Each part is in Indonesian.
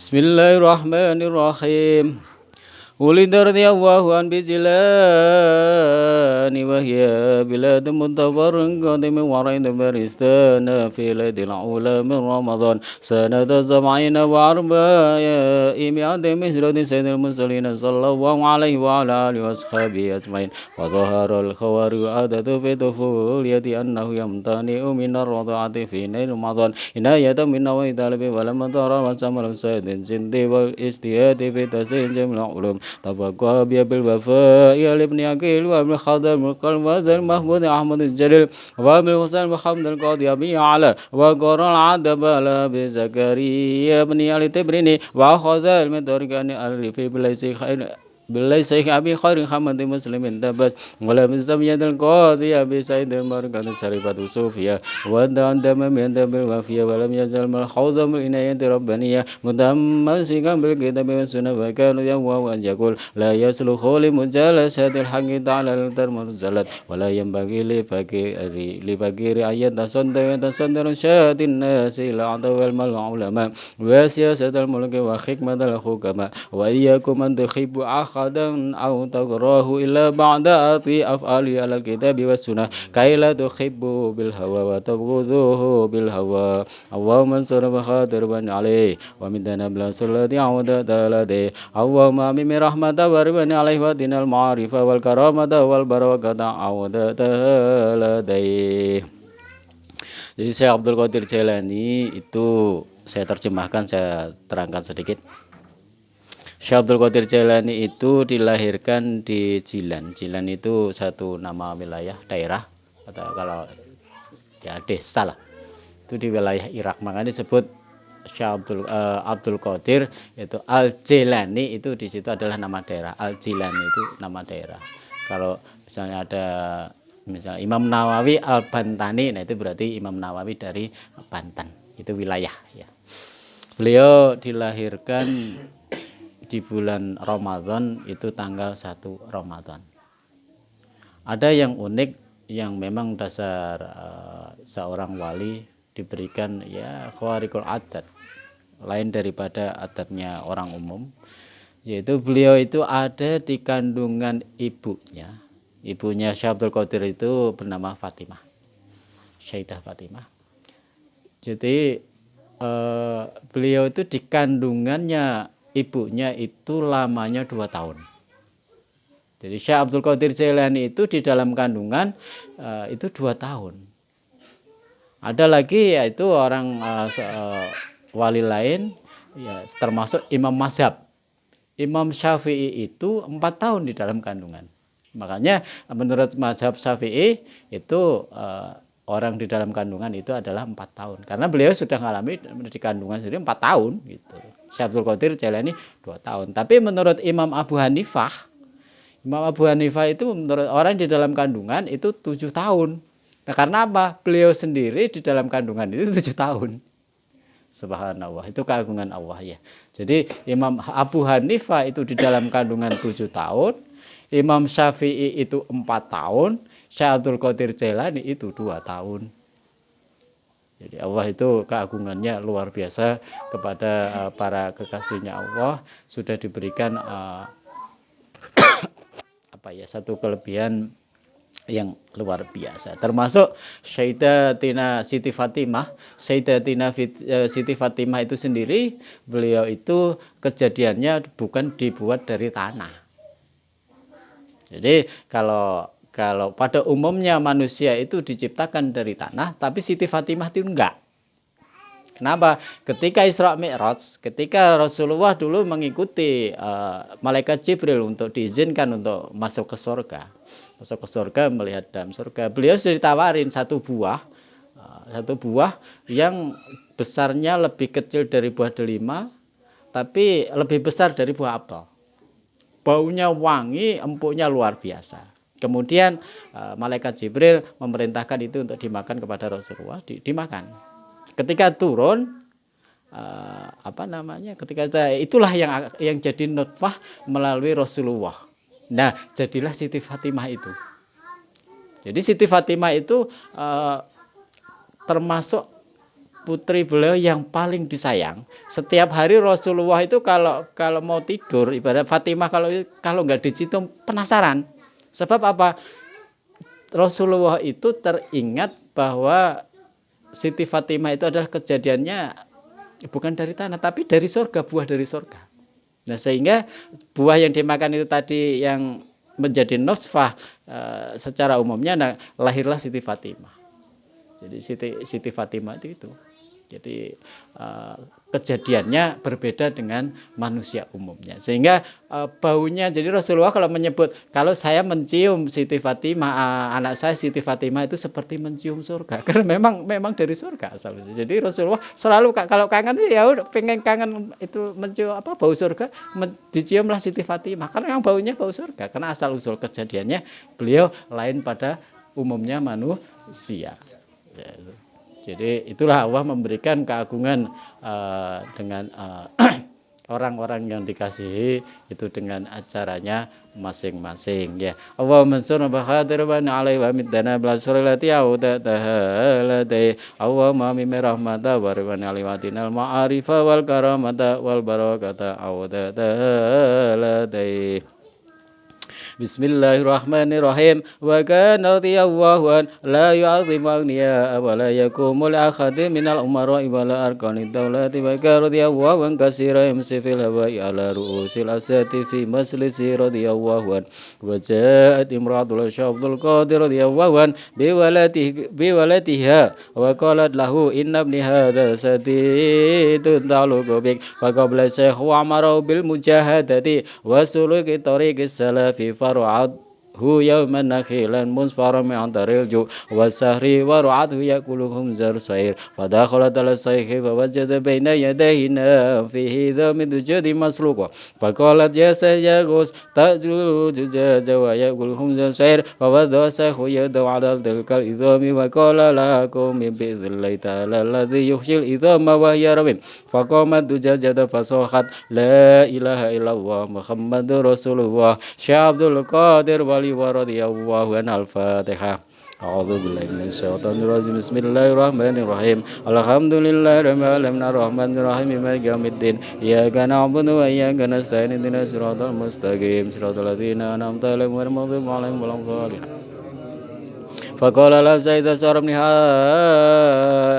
Bismillahirrahmanirrahim. ولد رضي الله عن بجلان وهي بلاد مدبر قادم ورين برستان في ليلة الأولى من رمضان سنة 70 و400 هجرة سيد المرسلين صلى الله عليه وعلى آله وأصحابه أجمعين. وظهر الخوارج عادة في طفولية أنه يمتنع من الرضاعة في نهر رمضان عناية من نوع طالب ولم ترى وسمى السيد الجند والاجتهاد في تسهيل جميع العلوم تبقى بالوفاء لابن عقيل وابن خضر القلب وذا محمود أحمد الجليل وابن حسين محمد القاضي أبي على وقرن العدب بزكريا بن علي تبريني وأخذ المدرك أن ألف بليس خير بالليس أبي خير محمد مسلم دبس ولا من سمية القاضي أبي سعيد المرقد شريفة صوفيا ودعا دم من دم الوفية ولم يزل من الحوض من عناية ربانية متمسكا بالكتاب والسنة وكان يهوى أن يقول لا يسلخ لمجالسة الحق تعالى المرسلات ولا ينبغي لفقير أن يتصدر شهادة الناس إلى عدو العلماء وسياسة الملك وحكمة الحكماء وإياكم أن تحبوا أحدا أو تكرهه إلا بعد أطيع أفعاله على الكتاب والسنة كي لا تحبوا بالهوى وتبغضوه بالهوى اللهم انصر بخاطر بن عليه ومن نبل الذي عودت لديه اللهم من رحمة وربن عليه ودين المعارفة والكرامة والبركة عودت لديه. Jadi Syekh Abdul Qadir Jailani itu saya terjemahkan, saya terangkan sedikit. Syekh Abdul Qadir Jailani itu dilahirkan di Jilan. Jilan itu satu nama wilayah daerah atau kalau ya desa lah. Itu di wilayah Irak. Makanya disebut Syekh Abdul Qadir itu Al-Jailani, itu di situ adalah nama daerah. Al-Jilani itu nama daerah. Kalau misalnya ada Imam Nawawi Al-Bantani, nah itu berarti Imam Nawawi dari Banten, itu wilayah ya. Beliau dilahirkan di bulan Ramadan, itu tanggal 1 Ramadan. Ada yang unik yang memang dasar seorang wali diberikan ya khawariqul adat, lain daripada adatnya orang umum, yaitu beliau itu ada di kandungan ibunya. Ibunya Syekh Abdul Qadir itu bernama Fatimah, Syaidah Fatimah. Jadi beliau itu di kandungannya ibunya itu lamanya 2 tahun. Jadi Syekh Abdul Qadir Jailani itu di dalam kandungan itu 2 tahun. Ada lagi yaitu orang wali lain ya, termasuk Imam Mazhab. Imam Syafi'i itu 4 tahun di dalam kandungan. Makanya menurut mazhab Syafi'i itu orang di dalam kandungan itu adalah 4 tahun. Karena beliau sudah mengalami di kandungan sendiri 4 tahun gitu. Syekh Abdul Qadir Jailani 2 tahun. Tapi menurut Imam Abu Hanifah itu menurut orang di dalam kandungan itu 7 tahun. Nah, karena apa? Beliau sendiri di dalam kandungan itu 7 tahun. Subhanallah, itu keagungan Allah ya. Jadi Imam Abu Hanifah itu di dalam kandungan 7 tahun. Imam Syafi'i itu 4 tahun, Syekh Abdul Qadir Jailani itu 2 tahun. Jadi Allah itu keagungannya luar biasa kepada para kekasihnya Allah, sudah diberikan satu kelebihan yang luar biasa. Termasuk Sayyidatina Siti Fatimah. Sayyidatina Siti Fatimah itu sendiri, beliau itu kejadiannya bukan dibuat dari tanah. Jadi kalau pada umumnya manusia itu diciptakan dari tanah, tapi Siti Fatimah itu enggak. Kenapa? Ketika Isra Mi'raj, ketika Rasulullah dulu mengikuti malaikat Jibril untuk diizinkan untuk masuk ke surga. Masuk ke surga, melihat dalam surga. Beliau sudah ditawarin satu buah yang besarnya lebih kecil dari buah delima, tapi lebih besar dari buah apel. Baunya wangi, empuknya luar biasa. Kemudian malaikat Jibril memerintahkan itu untuk dimakan kepada Rasulullah, dimakan. Ketika turun, itulah yang jadi nutfah melalui Rasulullah. Nah, jadilah Siti Fatimah itu. Jadi Siti Fatimah itu termasuk putri beliau yang paling disayang. Setiap hari Rasulullah itu kalau mau tidur, ibarat Fatimah kalau nggak dicium penasaran. Sebab apa? Rasulullah itu teringat bahwa Siti Fatimah itu adalah kejadiannya bukan dari tanah, tapi dari surga, buah dari surga. Nah, sehingga buah yang dimakan itu tadi yang menjadi nutfah secara umumnya, nah, lahirlah Siti Fatimah. Jadi Siti Fatimah itu. Jadi kejadiannya berbeda dengan manusia umumnya. Sehingga baunya, jadi Rasulullah kalau menyebut, kalau saya mencium Siti Fatimah, anak saya Siti Fatimah itu seperti mencium surga. Karena memang dari surga asalnya. Jadi Rasulullah selalu kalau kangen ya udah pengen kangen itu mencium bau surga, diciumlah Siti Fatimah. Karena yang baunya bau surga. Karena asal usul kejadiannya beliau lain pada umumnya manusia. Ya, jadi itulah Allah memberikan keagungan dengan orang-orang yang dikasihi itu dengan acaranya masing-masing ya. Allahumma sholli wa khatirban alaihi wa middana bil surati audatahalati. Allahumma mim rahmata wa ridwan alaihi wa tinal ma'arifa wal karamata wal barakata audatahalati. Bismillahirrahmanirrahim. Wa kana radiyallahu an la yu'azzimu aghniya wa la yakumu li akhadin minal umara wa la arkani dawlati wa kana radiyallahu an katsira yamsi fil hawa'i ala ru'usil asati fi majlisi radiyallahu an. Wa ja'at imratul Syabdul Qadir radiyallahu an bi walatiha wa qalat lahu inna ibni hadha sadidun ta'luqu bik fa qabla Syekh wa amara bil mujahadati wa suluki tariqis salafi فرعته يوما نخيلا مصفرا من طريق الجوع والسهر ورعته يأكلهم زر صغير فدخلت على الشيخ فوجد بين يديه فيه ذا من جد مسلوق فقالت يا شيخ يا غوث تأكل الدجاج ويأكلهم زر صغير فوضع الشيخ يده على تلك العظام وقال لكم بإذن الله تعالى الذي يحيي العظام وهي رميم فقامت الدجاجة فصاحت لا إله إلا الله محمد رسول الله Syekh Abdul Qadir Wali radhiyallahu anhu. Al-Fatihah. A'udzu billahi minasyaitonir rajim. Bismillahirrahmanirrahim. Alhamdulillahirabbil alamin arrahmanir rahim maliki yaumiddin. Iyyaka na'budu wa iyyaka nasta'in ihdinas siratal mustaqim siratal ladzina an'amta 'alaihim ghairil maghdubi 'alaihim waladdallin. فقال لا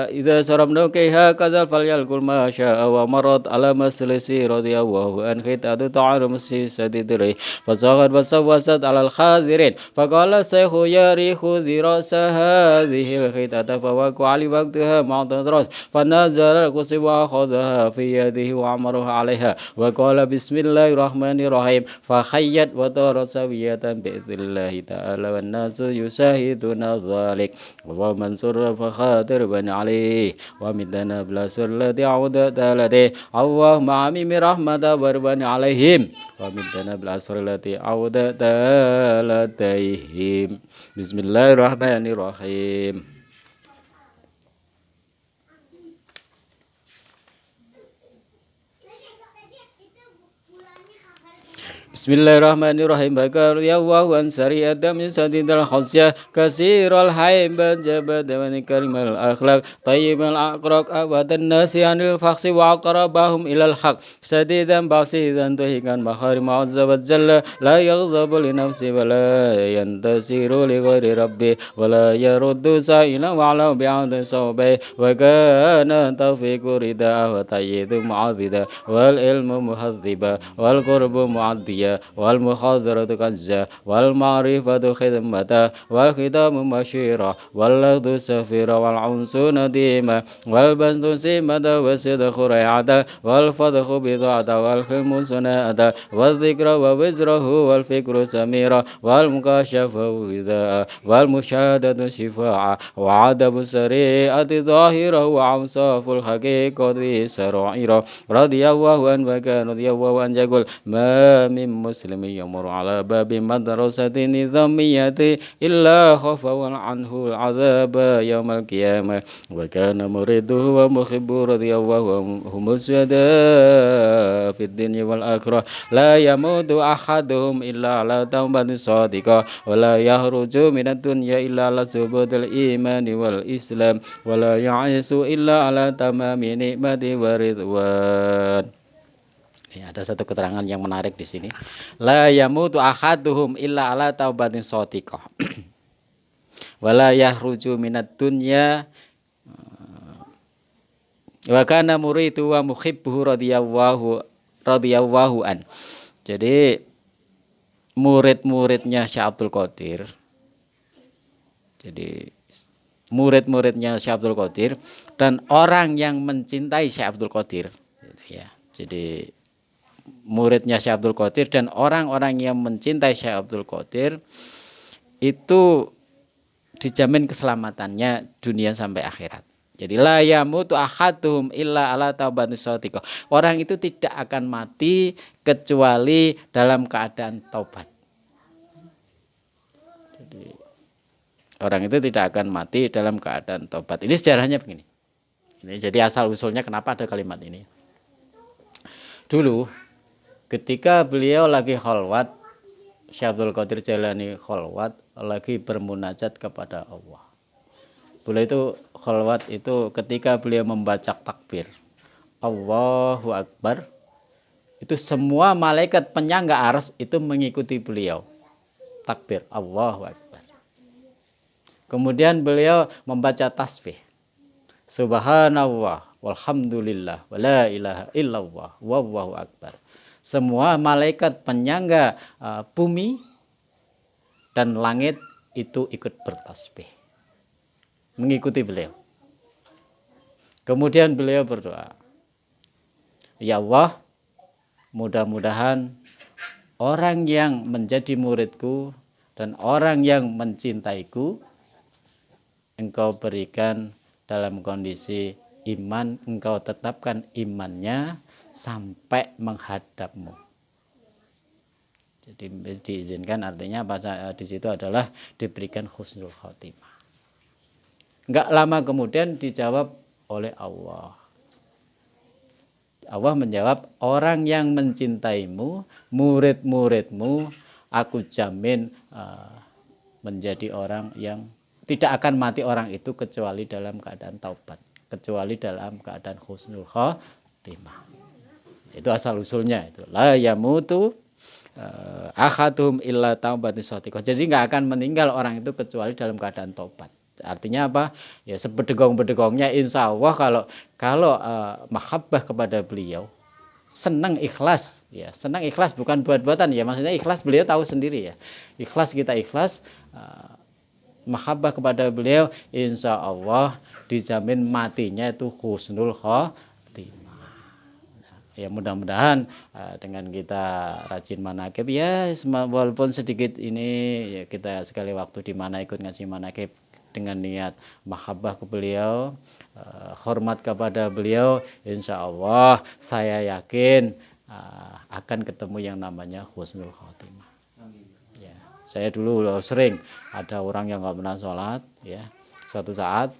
إذا سربنا كيها كذا فليأكل ما شاء ومرت على مسلسي رضي الله عنه خطأت طعن مسي سديدري فساقت وسوست على الخازرين فقال الشيخ يا ريخ ذي رأس هذه الخطأة فوقع علي وقتها مع الراس فنزل القصي وأخذها في يده وعمرها عليها وقال بسم الله الرحمن الرحيم فخيت وطارت سوية بإذن الله تعالى والناس يشاهدون ذلك اللهم انصر فخاطر بن علي ومدنا بلاسر الذي عودت لديه اللهم عميم رحمة بربن عليهم ومدنا بلاسر الذي عودت لديهم بسم الله الرحمن الرحيم. Bismillahirrahmanirrahim. Bakar ya Allahu ansari adam sadidal khasya kasirul haim bajabad wa karimal akhlaq tayyibal aqraq abadan nasi anil fakhsi wa aqrabahum ilal haq sadidan basidan tuhikan makharim azza wa jalla la yaghzabu li nafsi wa la yantasiru li ghairi rabbi wa la yaruddu sa'ila wa ala bi'adhi sawbi wa kana tawfiqu rida wa tayyidu mu'adhida wal ilmu muhadhiba wal qurbu mu'adhiya والمخاذرة كنزا والمعرفة خدمة والختام مشيرة واللفظ سفيرة والعنس نديمة والبسط سيمة والصدق ريعة والفضح بضاعة والخلم سناءة والذكر ووزره والفكر سميرة والمكاشف وغذاء والمشاهدة شفاعة وعدم السريعة ظاهرة وعوصاف الحقيقة سرائرة رضي الله عنه وكان رضي الله عنه يقول ما من مسلم يمر على باب مدرسة نظامية إلا خاف عنه العذاب يوم القيامة وكان مريده ومحبه رضي الله عنهم السعداء في fid dunya wal akhirah. La yamutu ahaduhum illa ala taubatin shadiqah wa la yahruju minad dunya illa ala subutil imani wal islam wa la ya'isu illa ala tamami nikmati wa ridwan. Ya, ada satu keterangan yang menarik di sini. La yamutu ahaduhum illa ala taubatin shadiqah. Wala yahruju minad dunya wa kana muridu wa muhibbuhu radhiyallahu an. Jadi murid-muridnya Syekh Abdul Qadir. Jadi murid-muridnya Syekh Abdul Qadir dan orang yang mencintai Syekh Abdul Qadir gitu ya. Jadi muridnya Syekh Abdul Qadir dan orang-orang yang mencintai Syekh Abdul Qadir itu dijamin keselamatannya dunia sampai akhirat. Jadi la yamutu ahaduhum illa ala taubatin shadiqah. Orang itu tidak akan mati kecuali dalam keadaan taubat. Jadi orang itu tidak akan mati dalam keadaan taubat. Ini sejarahnya begini. Ini jadi asal usulnya kenapa ada kalimat ini. Dulu ketika beliau lagi khalwat, Syekh Abdul Qadir Jailani khalwat lagi bermunajat kepada Allah. Beliau itu khalwat itu ketika beliau membaca takbir Allahu Akbar, itu semua malaikat penyangga arsy itu mengikuti beliau takbir Allahu Akbar. Kemudian beliau membaca tasbih Subhanallah walhamdulillah wala ilaha illallah wallahu akbar. Semua malaikat penyangga bumi dan langit itu ikut bertasbih mengikuti beliau. Kemudian beliau berdoa, ya Allah, mudah-mudahan orang yang menjadi muridku dan orang yang mencintaiku Engkau berikan dalam kondisi iman, Engkau tetapkan imannya sampai menghadapmu. Jadi diizinkan artinya apa di situ adalah diberikan husnul khotimah. Enggak lama kemudian dijawab oleh Allah. Allah menjawab, orang yang mencintaimu, murid-muridmu, aku jamin menjadi orang yang tidak akan mati orang itu kecuali dalam keadaan taubat, kecuali dalam keadaan husnul khotimah. Itu asal usulnya itu. La yamutu ahaduhum illa taubatin shadiqah. Jadi enggak akan meninggal orang itu kecuali dalam keadaan taubat. Artinya apa? Ya sebedegong-bedegongnya insya Allah kalau mahabbah kepada beliau, senang ikhlas, ya senang ikhlas bukan buat-buatan ya, maksudnya ikhlas beliau tahu sendiri ya. Ikhlas kita ikhlas, mahabbah kepada beliau, insya Allah dijamin matinya itu husnul khotimah. Ya mudah-mudahan dengan kita rajin manakib ya, walaupun sedikit ini ya, kita sekali waktu di mana ikut ngaji manakib dengan niat mahabbah ke beliau, hormat kepada beliau, insya Allah saya yakin akan ketemu yang namanya husnul khotimah. Ya, saya dulu sering ada orang yang nggak pernah sholat, ya suatu saat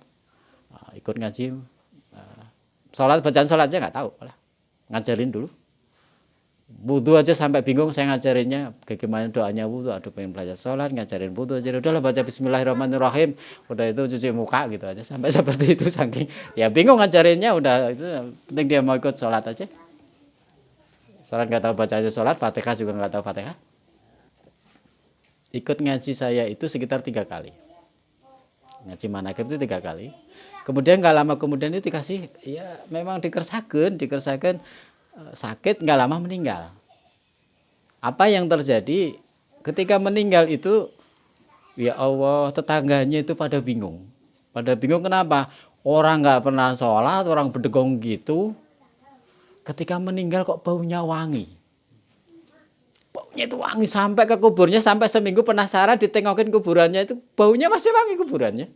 ikut ngaji, sholat bacaan sholatnya nggak tahu, ngajarin dulu. Wudu aja sampai bingung saya ngajarinnya bagaimana doanya wudu. Aduh pengen belajar sholat ngajarin wudu aja, udahlah baca bismillahirrahmanirrahim, udah itu cuci muka gitu aja sampai seperti itu, saking ya bingung ngajarinnya. Udah itu penting dia mau ikut sholat aja. Sholat nggak tahu baca aja sholat, fatihah juga nggak tahu fatihah. Ikut ngaji saya itu sekitar 3 kali, ngaji manakib itu 3 kali. Kemudian nggak lama kemudian itu dikasih, ya memang dikersakan sakit, nggak lama meninggal. Apa yang terjadi ketika meninggal itu, ya Allah, tetangganya itu pada bingung. Kenapa? Orang nggak pernah sholat, orang berdegong gitu, ketika meninggal kok baunya wangi. Baunya itu wangi sampai ke kuburnya, sampai seminggu penasaran ditengokin kuburannya itu baunya masih wangi kuburannya.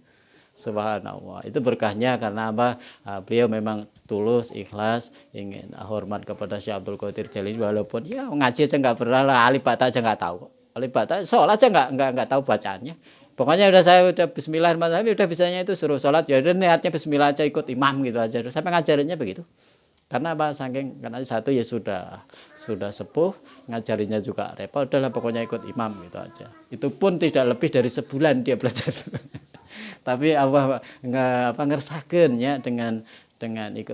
Subhanallah, itu berkahnya karena apa? Beliau memang tulus, ikhlas, ingin hormat kepada Syekh Abdul Qadir Jailani, walaupun ya ngaji aja nggak pernah lah, alibata aja nggak tahu, alibata sholat aja nggak tahu bacaannya. Pokoknya saya udah bismillahirrahmanirrahim, udah bisanya itu suruh sholat, ya udah niatnya bismillah aja, ikut imam gitu aja, sampai ngajarinnya begitu. Karena apa? Karena satu ya sudah sepuh, ngajarinya juga repot, udahlah pokoknya ikut imam gitu aja. Itu pun tidak lebih dari sebulan dia belajar. Tapi Allah ngeresakeun ya dengan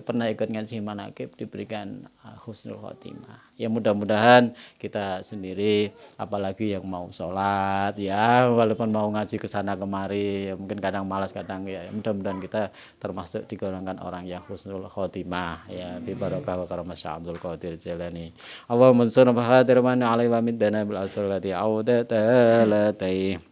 pernah ikut ngaji manakib diberikan husnul khotimah. Ya mudah-mudahan kita sendiri apalagi yang mau sholat ya walaupun mau ngaji ke sana kemari ya, mungkin kadang malas kadang ya mudah-mudahan kita termasuk di golongan orang yang husnul khotimah ya bi barakah wa karamah Syekh Abdul Qadir Jailani. Allahumma shalli wa hadir man alaihi wa middana bil asalati audatalatay.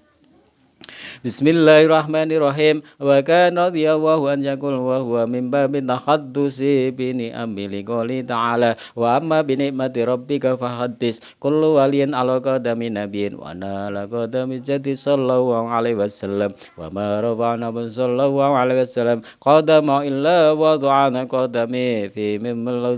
Bismillahirrahmanirrahim. Wa kana radhiyallahu an yaqul wa huwa min babin tahaddusi bi ni'amil qouli ta'ala wa amma bi ni'mati rabbika fahaddis kullu waliyin ala qadami nabiyyin wa nala qadami jadi sallallahu alaihi wasallam wa ma rafa'na sallallahu alaihi wasallam qadama illa wa du'ana qadami fi mimmal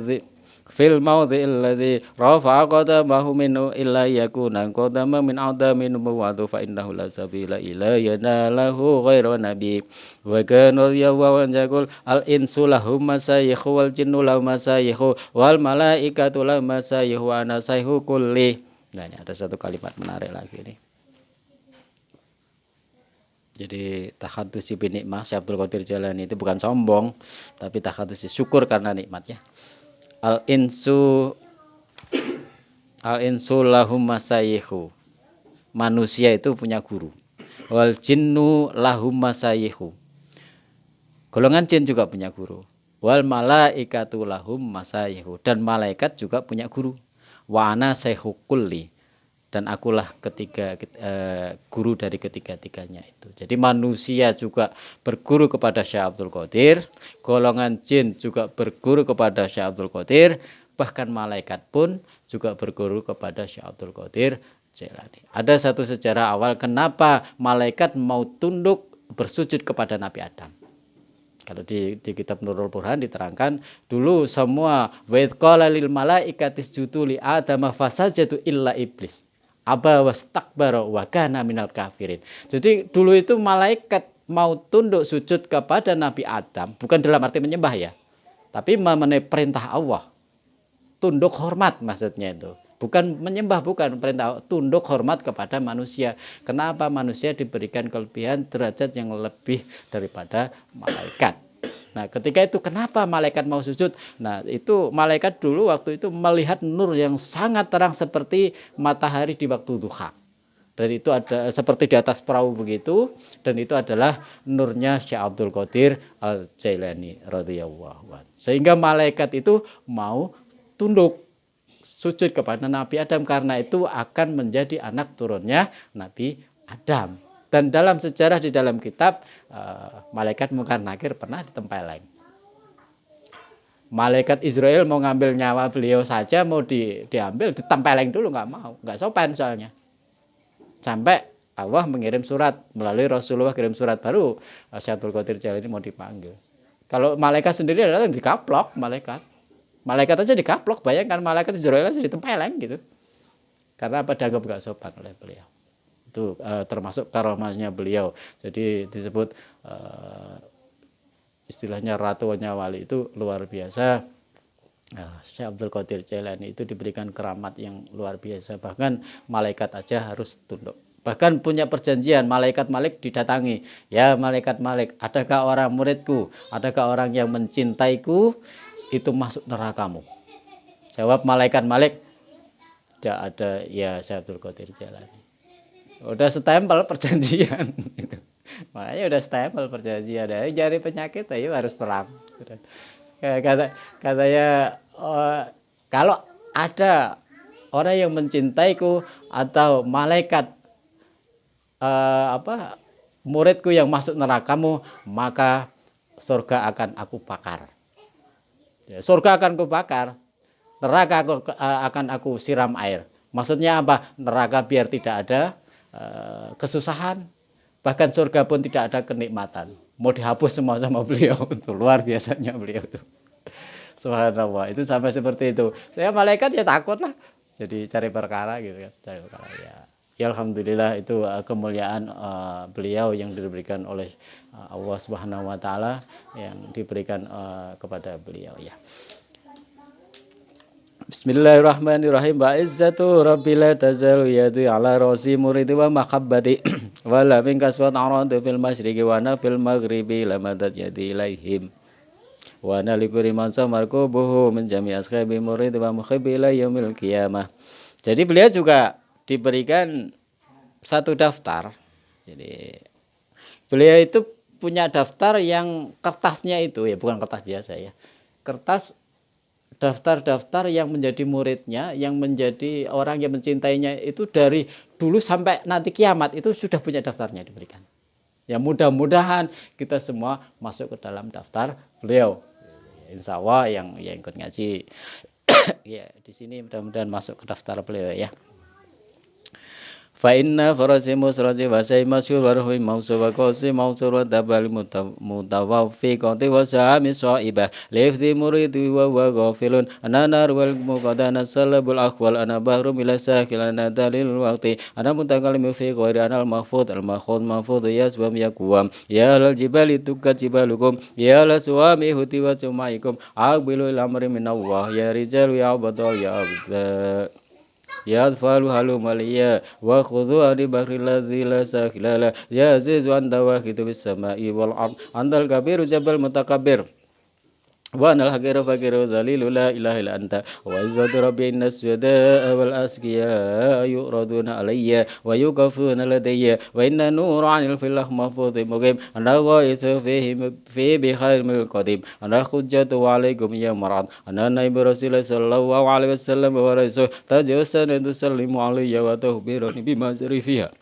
fil maudhi alladhi rafa'a qadamahu minhu illa yakuna qadama min adamin muwadhu fa innahu la sabila ila yanalahu ghairu nabi wa kana yawwa yaqul al insu lahum masayikhu wal jinnu lahum masayikhu wal malaikatu lahum masayikhu wa ana sayhu kulli. Nah, ini ada satu kalimat menarik lagi nih. Jadi takhadusi bi nikmah Syekh Abdul Qadir Jailani itu bukan sombong, tapi takhadusi syukur karena nikmatnya. Al insu lahum masayikhu. Manusia itu punya guru. Wal jinnu lahum masayikhu. Golongan jin juga punya guru. Wal malaikatu lahum masayikhu. Dan malaikat juga punya guru. Wa ana sayhu kulli. Dan akulah guru dari ketiga-tiganya itu. Jadi manusia juga berguru kepada Syekh Abdul Qadir, golongan jin juga berguru kepada Syekh Abdul Qadir, bahkan malaikat pun juga berguru kepada Syekh Abdul Qadir Jailani. Ada satu sejarah awal kenapa malaikat mau tunduk bersujud kepada Nabi Adam. Kalau di kitab Nurul Burhan diterangkan dulu semua wa qala lil malaikati isjudu li adama fasajadu illa iblis. Aba wastakbara wa kana minal kafirin. Jadi dulu itu malaikat mau tunduk sujud kepada Nabi Adam, bukan dalam arti menyembah ya, tapi memenuhi perintah Allah. Tunduk hormat maksudnya itu. Bukan menyembah, bukan perintah, tunduk hormat kepada manusia. Kenapa manusia diberikan kelebihan derajat yang lebih daripada malaikat? Nah, ketika itu kenapa malaikat mau sujud? Nah, itu malaikat dulu waktu itu melihat nur yang sangat terang seperti matahari di waktu duha. Dan itu ada seperti di atas perahu begitu, dan itu adalah nurnya Syekh Abdul Qadir Al Jailani radhiyallahu anhu. Sehingga malaikat itu mau tunduk sujud kepada Nabi Adam karena itu akan menjadi anak turunnya Nabi Adam. Dan dalam sejarah di dalam kitab malaikat Munkar Nakir pernah ditempeleng. Malaikat Israel mau ngambil nyawa beliau saja mau diambil ditempeleng dulu nggak mau, nggak sopan soalnya. Sampai Allah mengirim surat melalui Rasulullah kirim surat baru Syekh Abdul Qadir Jailani mau dipanggil. Kalau malaikat sendiri adalah yang dikaplok malaikat. Malaikat aja dikaplok, bayangkan malaikat Israel aja ditempeleng gitu. Karena apa dianggap nggak sopan oleh beliau. Itu termasuk karomahnya beliau. Jadi disebut istilahnya ratunya wali itu luar biasa. Syekh Abdul Qadir Jailani itu diberikan keramat yang luar biasa. Bahkan malaikat aja harus tunduk. Bahkan punya perjanjian malaikat Malik didatangi. Ya malaikat Malik, adakah orang muridku? Adakah orang yang mencintaiku? Itu masuk nerakamu. Jawab malaikat Malik, tidak ada ya Syekh Abdul Qadir Jailani. Udah stempel perjanjian gitu. Makanya udah stempel perjanjian. Cari penyakit ayo harus perang. Katanya kalau ada orang yang mencintaiku atau malaikat muridku yang masuk nerakamu, maka surga akan aku bakar. Ya, surga akan aku bakar, neraka akan aku siram air. Maksudnya apa? Neraka biar tidak ada kesusahan, bahkan surga pun tidak ada kenikmatan. Mau dihapus semua sama beliau. Itu luar biasanya beliau itu. Subhanallah, itu sampai seperti itu. Saya malaikat ya takut lah. Jadi cari perkara gitu kan, cari perkara ya. Ya alhamdulillah itu kemuliaan beliau yang diberikan oleh Allah Subhanahu wa taala yang diberikan kepada beliau ya. Bismillahirrahmanirrahim. Wa izzatu rabbi la tazalu yadi ala rasi muridi wa mahabbati wa la min kaswat aradu fil masyriqi wa na fil maghribi lamadat yadi ilaihim wa na likuri mansa markubuhu min jami ashabi muridi wa muhibbi ila yaumil qiyamah. Jadi beliau juga diberikan satu daftar. Jadi beliau itu punya daftar yang kertasnya itu ya bukan kertas biasa ya. Kertas daftar-daftar yang menjadi muridnya, yang menjadi orang yang mencintainya itu dari dulu sampai nanti kiamat itu sudah punya daftarnya diberikan. Ya mudah-mudahan kita semua masuk ke dalam daftar beliau. Insya Allah yang ikut ngaji ya di sini mudah-mudahan masuk ke daftar beliau ya. Fa inna farasi musrazi wa say masyhur wa ruhi mausu wa qasi mausu wa dabal mutawaffiqati wa sami saibah lifdi muridi wa ghafilun anana wal muqadana salabul akhwal ana bahrum ila sakil ana dalil waqti ana mutakallim fi ghairi anal mahfud al mahfud yaswam yakwam ya lal jibali tukat jibalukum ya la suami huti wa sumaikum aqbilu ila amri min Allah ya rijalu ya abdal ya abdal ya adfalu halum aliyya wa khudhu adi bahri ladzi la sakhilala ya azizu anta wahidu bis samai wal ard antal kabiru jabal mutakabbir wa anal hakiru fakiru zalilu la ilaha illa anta wa izzatu rabbi inna suhada'a wal asqiya yuraduna alayya wa yukafuna ladayya wa inna nura anil filah mahfudhi muqim ana ghaithu fi bi khairil qadim ana hujjatu alaikum ya marad ana naibu rasulullah sallallahu alaihi wasallam wa rasul tajawazan tusallimu alayya wa tuhbiruni bima fiha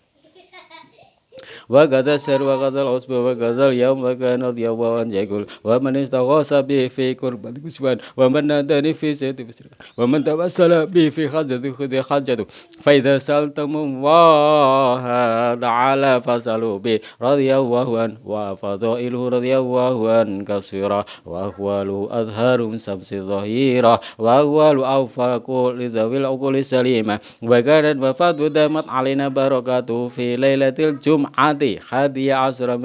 wa gadal syar wa gadal usbu wa gadal yaum wa kanat yawan jagul wa man istaghasa bi fi qurbat kuswan wa man nadani fi sayyidi bisri wa man tawassala bi fi hajatu khudi hajatu fa idza saltamu wa ta'ala fasalu bi radiyallahu an wa fadailuhu radiyallahu an kasira wa ahwalu azharum samsi zahira wa ahwalu awfaqu lidzawil uquli salima wa kanat wafatu damat alaina barakatuh fi lailatil jum'ah hadiya asra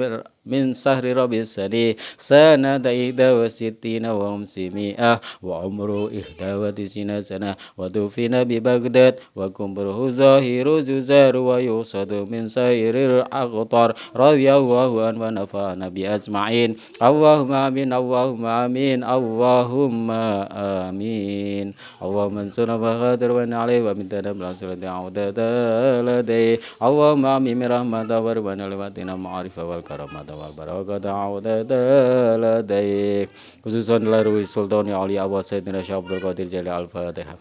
min sahri rabis sani sanata ihda wa sittina wa umsimi'ah wa umru ihda wa tisina sana wa tufina bi Baghdad wa kumruhu zahiru zuzaru wa yusadu min sairil aqtar radiyallahu an wa nafa'ana bi ajma'in Allahumma amin Allahumma amin Allahumma amin Allahumma ansuna wa khadir wa na'alih wa min tanam lansulati awdata ladai Allahumma amin rahmata wa ribana lewatina ma'arifah wal karamata wal barakata awdata ladai khususan larui sultan ya Ali Abu Sayyidina Syekh Abdul Qadir Jali Al-Fatihah.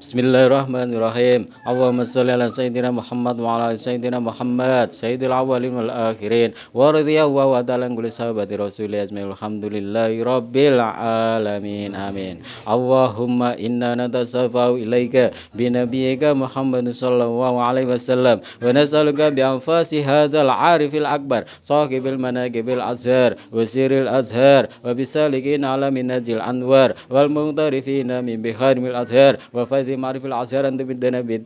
Bismillahirrahmanirrahim. Allahumma shalli ala sayyidina Muhammad wa ala sayyidina Muhammad sayyidil awwalin wal akhirin wa radhiyallahu wa ta'ala kulli sahabati rasulillah ajmain alhamdulillahi rabbil alamin amin. Allahumma inna natasafau ilaika bi nabiyyika Muhammad sallallahu alaihi wasallam wa nas'aluka bi anfasi hadzal arifil akbar sahibil manaqibil azhar wa sirril azhar wa bisalikin ala minajil anwar wal muqtarifina min bikharimil azhar wa ma'rifil azhar anta bidana bi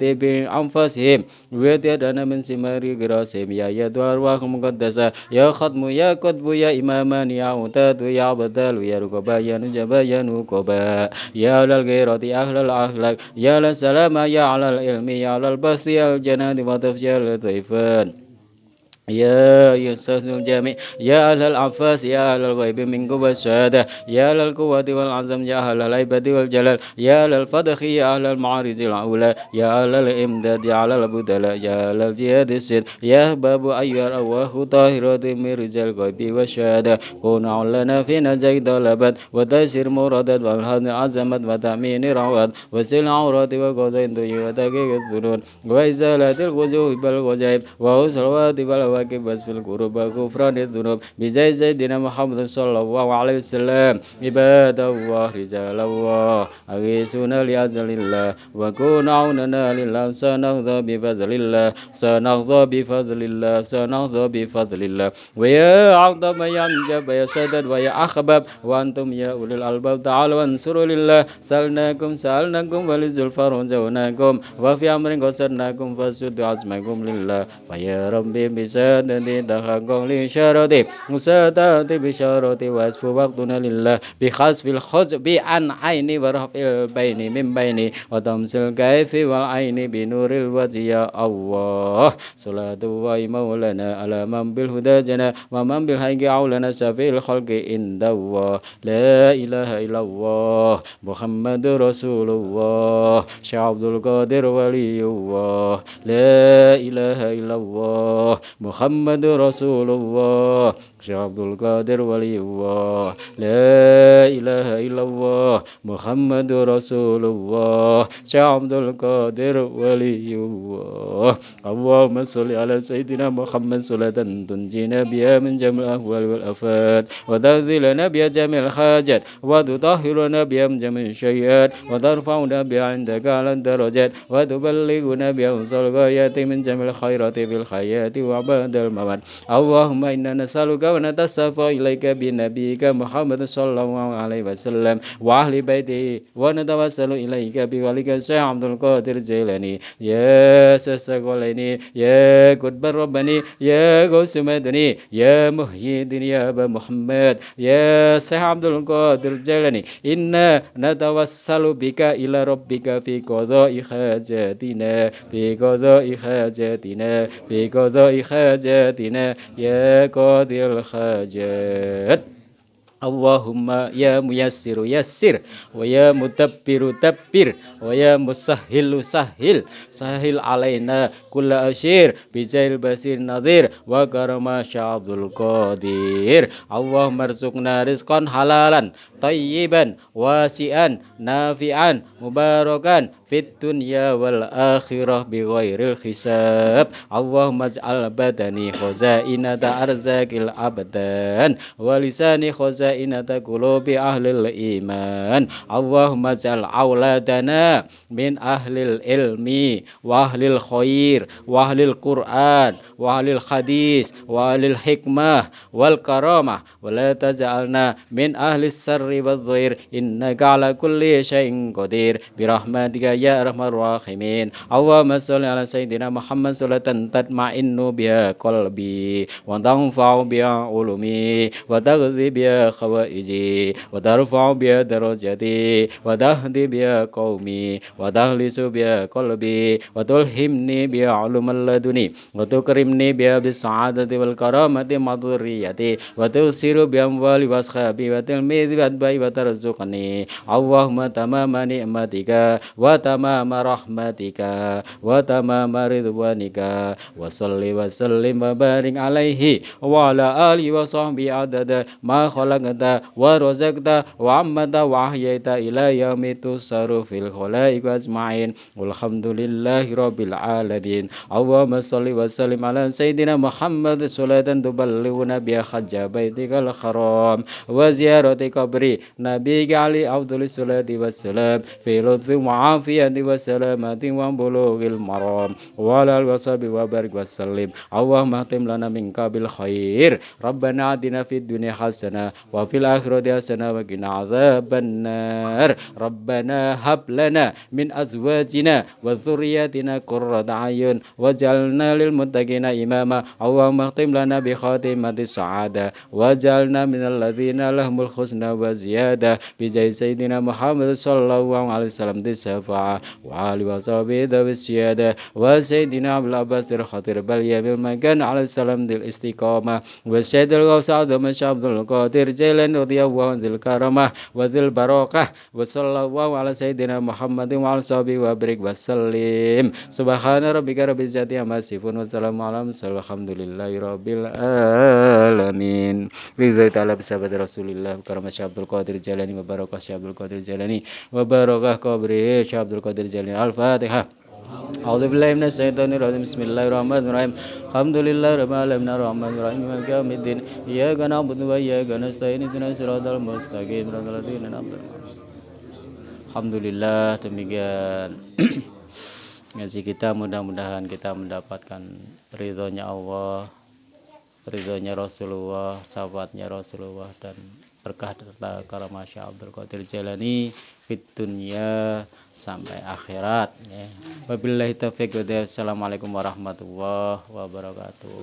anfasihim wa tiadana min simari girasim ya yadu arwahum muqaddasa ya khatmu ya qutbu ya imaman ya utadu ya abdal ya ruqabayan jabayan uqaba ya alal ghairati ahlal akhlaq ya la salama ya alal ilmi ya alal basti al janati wa tafjal taifan ya yusasul jami ya alal anfas ya alal ghaibi minkum wasyada ya alal quwwati wal azam ya alal ibadi wal jalal ya alal fadhi ya alal ma'arizil aula ya alal imdad ya alal budala ya alal jihadis ya babu ayyar awahu tahirati mirzal ghaibi wasyada kuna lana fi najai dalabat wa tasir muradat wal hadil azamat wa ta'mini rawat wa sil aurati wa qadain wa taqiqat dhunun wa izalatil wujuh bal wajaib wa usalwati wal wakil basfil kuruba kufran dzunub bizai zaidina Muhammad sallallahu alaihi wasallam ibadallah rijalallah agisuna li azalillah wa kunaunana lillah sanadha bi fadlillah sanadha bi fadlillah sanadha bi fadlillah wa ya a'dama ya anjab ya sadad wa ya akhbab wa antum ya ulil albab ta'ala wansuru lillah salnakum walizul farun jawnakum wa fi amrin qasadnakum fasudu azmakum lillah wa ya rabbi bisa سادتي تحقق لشرطي مسادتي بشرطي واسف وقتنا لله بخسف الخزب عن عيني ورفع البين من بيني وطمس الكيف والعين بنور الوجه يا الله صلاة الله مولانا على من بالهدى جنى ومن بالحق عولنا شفيع الخلق عند الله لا إله إلا الله محمد رسول الله شيخ عبد القادر ولي الله لا إله إلا الله محمد رسول الله شيخ عبد القادر ولي الله لا إله إلا الله محمد رسول الله شيخ عبد القادر ولي الله اللهم صل على سيدنا محمد صلاة تنجينا بها من جميع الأهوال والآفات وتهدي لنا بها جميع الحاجات وتطهرنا بها من جميع الشيئات وترفعنا بها عندك على الدرجات وتبلغنا بها أقصى الغايات من جميع الخيرات في الحياة وبعد الممات اللهم إنا نسألك ونتصفى إليك بنبيك محمد صلى الله عليه وسلم وأهل بيته ونتوسل إليك بوليك الشيخ عبد القادر الجيلاني يا سسقلني يا قطب ربني يا غوث مدني يا محيي الدين يا أبا محمد يا شيخ عبد القادر الجيلاني إنا نتوسل بك إلى ربك في قضاء حاجاتنا في قضاء حاجاتنا في قضاء حاجاتنا يا قاضي الحاجات اللهم يا ميسر يسر ويا مدبر دبر ويا مسهل سهل سهل علينا كل أشير بجاه البصير نظير وكرم شيخ عبد القادر اللهم ارزقنا رزقا حلالا طيبا واسعا نافعا مباركا في الدنيا والآخرة بغير الحساب اللهم اجعل بدني خزائنة أرزاق الأبدان ولساني خزائنة قلوب أهل الإيمان اللهم اجعل أولادنا من أهل العلم وأهل الخير وأهل القرآن وأهل الحديث وأهل الحكمة والكرامة ولا تجعلنا من أهل السر والضير إنك على كل شيء قدير برحمتك يا أرحم الراحمين اللهم صل على سيدنا محمد صلاة تطمئن بها قلبي وتنفع بها علومي وتغذي بها خوائجي وترفع بها درجتي وتهدي بها قومي وتخلص بها قلبي وتلهمني بها علوم اللدني وتكرمني بها بالسعادة والكرامة مع ذريتي وتسر بأموالي وأصحابي وتلميذي وأتباعي وترزقني اللهم تمام نعمتك وتمام رحمتك وتمام رضوانك وصل وسلم وبارك عليه وعلى آله وصحبه عدد ما خلقت ورزقت وعمت وأحييت إلى يوم تسر في الخلائق أجمعين والحمد لله رب العالمين اللهم صل وسلم على سيدنا محمد صلاة تبلغنا بها حج بيتك الحرام وزيارة قبر نبيك عليه أفضل الصلاة والسلام في لطف وعافية وسلامة وبلوغ المرام وعلى آله وصحبه وبارك وسلم اللهم اختم لنا منك بالخير ربنا آتنا في الدنيا حسنة وفي الآخرة حسنة وقنا عذاب النار ربنا هب لنا من أزواجنا وذرياتنا قرة أعين واجعلنا للمتقين إماما اللهم اختم لنا بخاتمة السعادة واجعلنا من الذين لهم الحسنى وزيادة بجاه سيدنا محمد صلى الله عليه وسلم بالشفاعة وآله وصحبه ذوي السيادة وسيدنا عبد العباس الخطير بل بالمكان عليه السلام ذي الاستقامة والسيد الغوث عظم عبد القادر جيلان رضي الله عنه ذي الكرامة وذي البركة وصلى الله على سيدنا محمد وعلى صحبه وبارك وسلم سبحان ربك رب العزة عما يصفون وسلام على المرسلين الحمد لله رب العالمين بإذن تعالى بسبب رسول الله كرم شيخ عبد القادر الجيلاني وبركة شيخ عبد القادر الجيلاني وبركة قبره شيخ عبد القادر الجيلاني الفاتحة أعوذ بالله من الشيطان الرجيم بسم الله الرحمن الرحيم الحمد لله رب العالمين الرحمن الرحيم مالك يوم الدين إياك نعبد وإياك نستعين اهدنا الصراط المستقيم صراط الذين أنعمت عليهم. Alhamdulillah, demikian ngaji kita, mudah-mudahan kita mendapatkan ridhonya Allah, ridhonya Rasulullah, sahabatnya Rasulullah, dan berkah serta karamah Syekh Abdul Qadir Jailani fit dunya sampai akhirat ya. Wabillahi taufiq wa hidayah. Assalamualaikum warahmatullahi wabarakatuh.